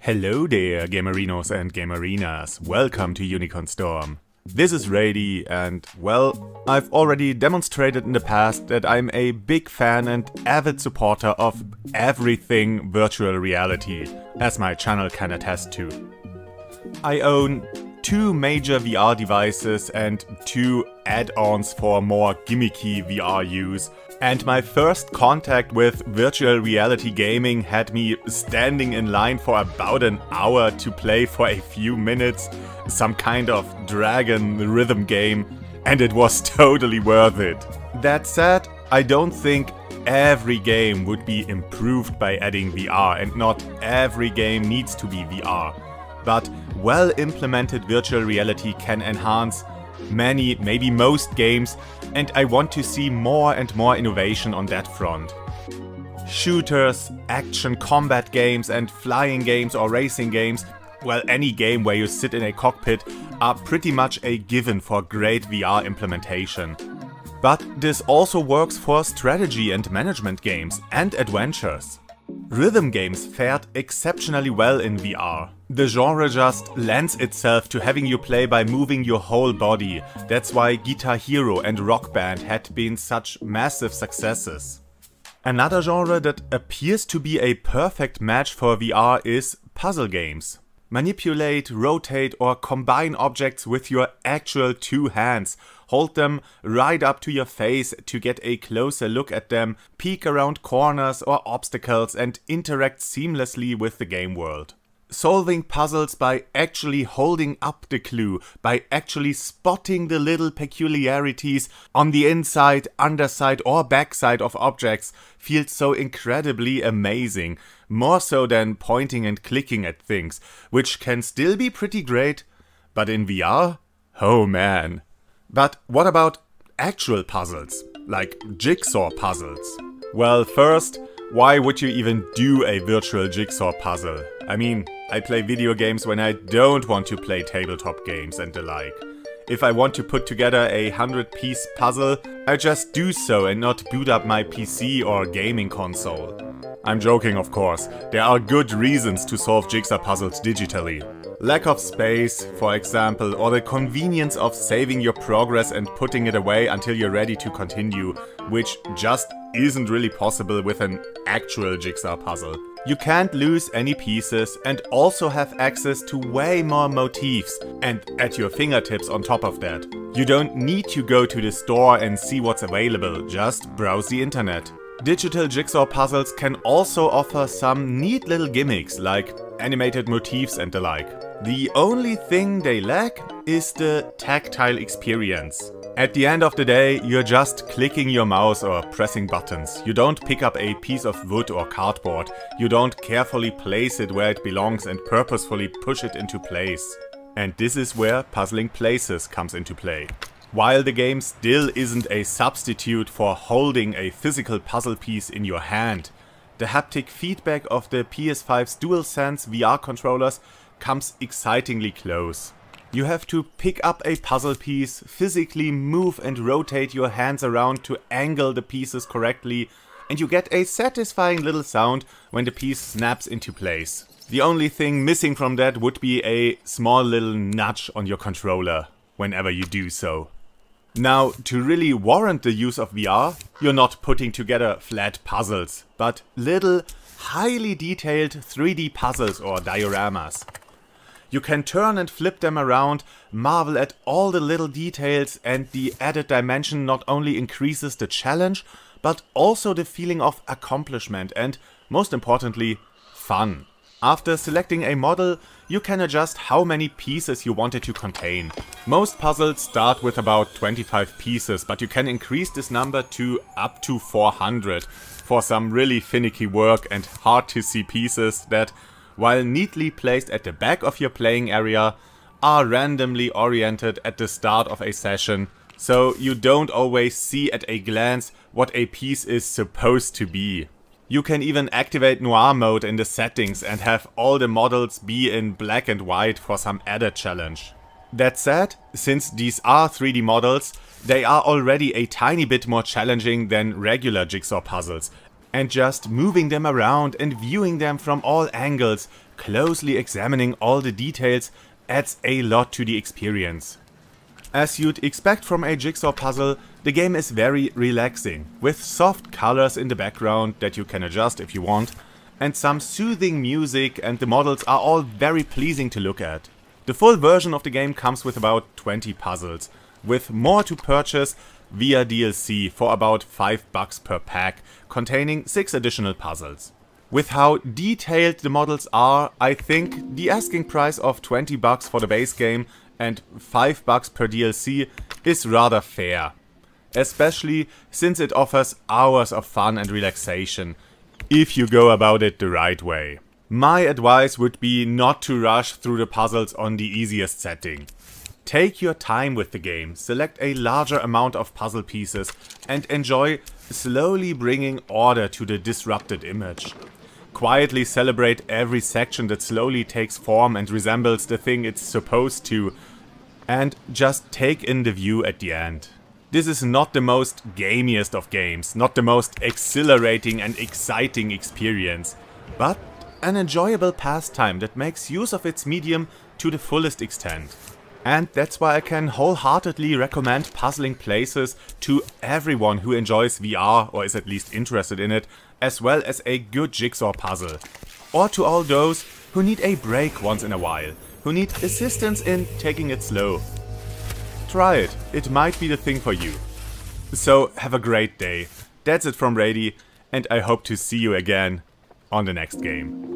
Hello there, gamerinos and gamerinas. Welcome to UnicornStorm. This is Rady and, well, I've already demonstrated in the past that I'm a big fan and avid supporter of everything virtual reality, as my channel can attest to. I own 2 major VR devices and 2 add-ons for more gimmicky VR use. And my first contact with virtual reality gaming had me standing in line for about an hour to play for a few minutes some kind of dragon rhythm game, and it was totally worth it. That said, I don't think every game would be improved by adding VR, and not every game needs to be VR. But well-implemented virtual reality can enhance many, maybe most games, and I want to see more and more innovation on that front. Shooters, action combat games and flying games or racing games, well, any game where you sit in a cockpit are pretty much a given for great VR implementation. But this also works for strategy and management games and adventures. Rhythm games fared exceptionally well in VR. The genre just lends itself to having you play by moving your whole body. That's why Guitar Hero and Rock Band had been such massive successes. Another genre that appears to be a perfect match for VR is puzzle games. Manipulate, rotate or combine objects with your actual 2 hands. Hold them right up to your face to get a closer look at them, peek around corners or obstacles and interact seamlessly with the game world. Solving puzzles by actually holding up the clue, by actually spotting the little peculiarities on the inside, underside or backside of objects feels so incredibly amazing. More so than pointing and clicking at things, which can still be pretty great, but in VR? Oh man. But what about actual puzzles, like Jigsaw puzzles? Well, first, why would you even do a virtual Jigsaw puzzle? I mean, I play video games when I don't want to play tabletop games and the like. If I want to put together a 100-piece puzzle, I just do so and not boot up my PC or gaming console. I'm joking, of course. There are good reasons to solve jigsaw puzzles digitally. Lack of space, for example, or the convenience of saving your progress and putting it away until you're ready to continue, which just isn't really possible with an actual jigsaw puzzle. You can't lose any pieces and also have access to way more motifs, and at your fingertips on top of that. You don't need to go to the store and see what's available, just browse the internet. Digital jigsaw puzzles can also offer some neat little gimmicks like animated motifs and the like. The only thing they lack is the tactile experience. At the end of the day, you're just clicking your mouse or pressing buttons. You don't pick up a piece of wood or cardboard. You don't carefully place it where it belongs and purposefully push it into place. And this is where puzzling places comes into play. While the game still isn't a substitute for holding a physical puzzle piece in your hand, the haptic feedback of the PS5's DualSense VR controllers comes excitingly close. You have to pick up a puzzle piece, physically move and rotate your hands around to angle the pieces correctly, and you get a satisfying little sound when the piece snaps into place. The only thing missing from that would be a small little nudge on your controller whenever you do so. Now, to really warrant the use of VR, you're not putting together flat puzzles, but little, highly detailed 3D puzzles or dioramas. You can turn and flip them around, marvel at all the little details, and the added dimension not only increases the challenge, but also the feeling of accomplishment and, most importantly, fun. After selecting a model, you can adjust how many pieces you want it to contain. Most puzzles start with about 25 pieces, but you can increase this number to up to 400 for some really finicky work and hard to see pieces that, while neatly placed at the back of your playing area, are randomly oriented at the start of a session, so you don't always see at a glance what a piece is supposed to be. You can even activate noir mode in the settings and have all the models be in black and white for some added challenge. That said, since these are 3D models, they are already a tiny bit more challenging than regular jigsaw puzzles. And just moving them around and viewing them from all angles, closely examining all the details, adds a lot to the experience. As you'd expect from a jigsaw puzzle, the game is very relaxing, with soft colors in the background that you can adjust if you want, and some soothing music, and the models are all very pleasing to look at. The full version of the game comes with about 20 puzzles, with more to purchase via DLC for about $5 per pack, containing 6 additional puzzles. With how detailed the models are, I think the asking price of $20 for the base game and $5 per DLC is rather fair. Especially since it offers hours of fun and relaxation, if you go about it the right way. My advice would be not to rush through the puzzles on the easiest setting. Take your time with the game, select a larger amount of puzzle pieces and enjoy slowly bringing order to the disrupted image. Quietly celebrate every section that slowly takes form and resembles the thing it's supposed to, and just take in the view at the end. This is not the most gamiest of games, not the most exhilarating and exciting experience, but an enjoyable pastime that makes use of its medium to the fullest extent. And that's why I can wholeheartedly recommend Puzzling Places to everyone who enjoys VR or is at least interested in it, as well as a good jigsaw puzzle. Or to all those who need a break once in a while, who need assistance in taking it slow. Try it, it might be the thing for you. So have a great day. That's it from Rady, and I hope to see you again on the next game.